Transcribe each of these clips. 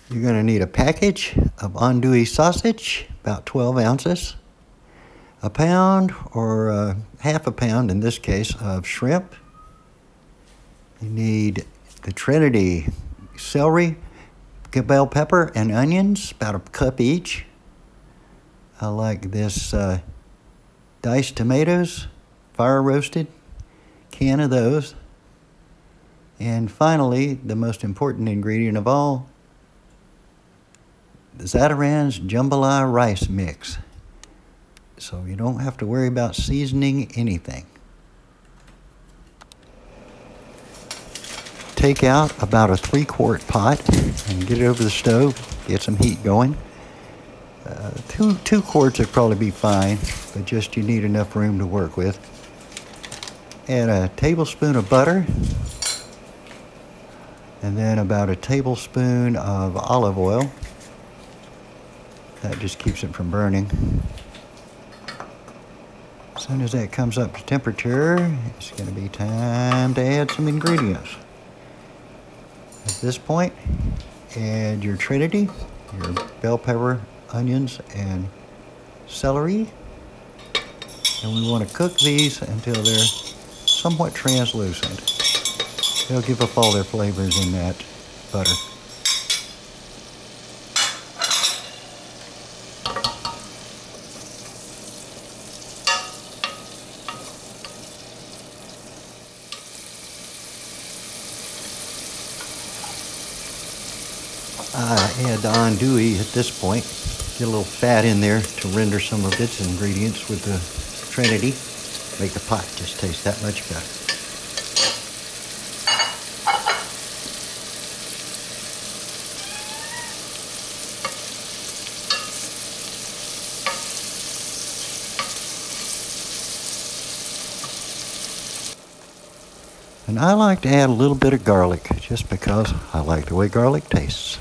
You're going to need a package of andouille sausage, about 12 ounces, a pound or half a pound in this case of shrimp. You need the Trinity celery, bell pepper, and onions, about a cup each. I like this diced tomatoes, fire roasted, can of those. And finally, the most important ingredient of all, the Zatarain's Jambalaya rice mix. So you don't have to worry about seasoning anything. Take out about a 3-quart pot and get it over the stove, get some heat going. Two quarts would probably be fine, but just you need enough room to work with. Add a tablespoon of butter, and then about a tablespoon of olive oil. That just keeps it from burning. As soon as that comes up to temperature, it's going to be time to add some ingredients. At this point, add your Trinity, your bell pepper, onions, and celery. And we want to cook these until they're somewhat translucent. They'll give up all their flavors in that butter. I add the andouille at this point. Get a little fat in there to render some of its ingredients with the Trinity. Make the pot just taste that much better. And I like to add a little bit of garlic just because I like the way garlic tastes.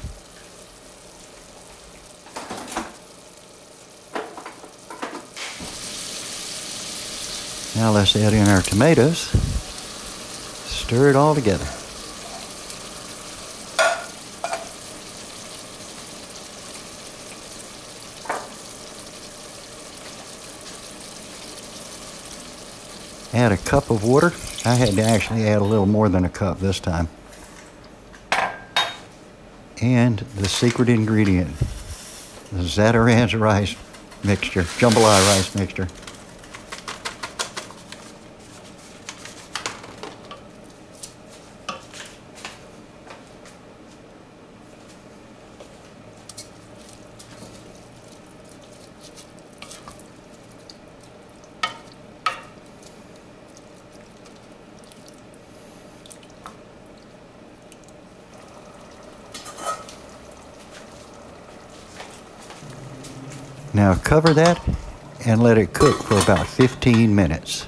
Now let's add in our tomatoes. Stir it all together. Add a cup of water. I had to actually add a little more than a cup this time. And the secret ingredient, the Zatarain's rice mixture, Jambalaya rice mixture. Now cover that and let it cook for about 15 minutes.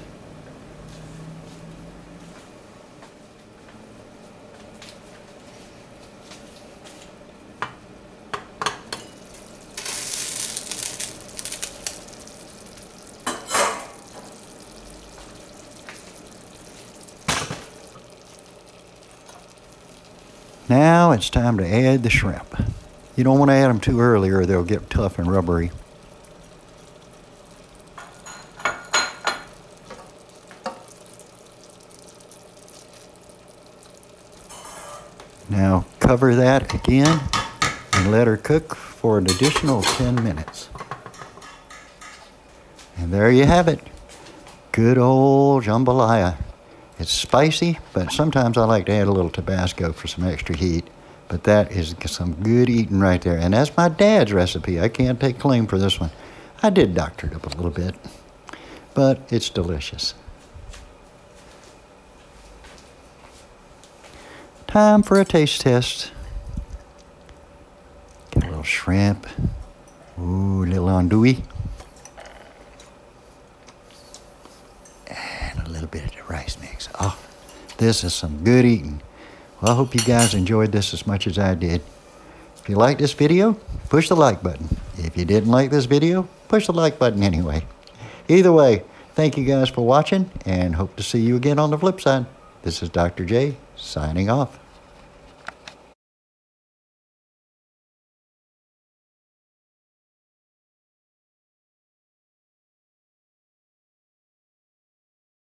Now it's time to add the shrimp. You don't want to add them too early or they'll get tough and rubbery. Now cover that again and let her cook for an additional 10 minutes. And there you have it. Good old jambalaya. It's spicy, but sometimes I like to add a little Tabasco for some extra heat. But that is some good eating right there. And that's my dad's recipe. I can't take claim for this one. I did doctor it up a little bit, but it's delicious. Time for a taste test. Get a little shrimp. Ooh, a little andouille. And a little bit of the rice mix. Oh, this is some good eating. Well, I hope you guys enjoyed this as much as I did. If you liked this video, push the like button. If you didn't like this video, push the like button anyway. Either way, thank you guys for watching and hope to see you again on the flip side. This is Dr. J signing off.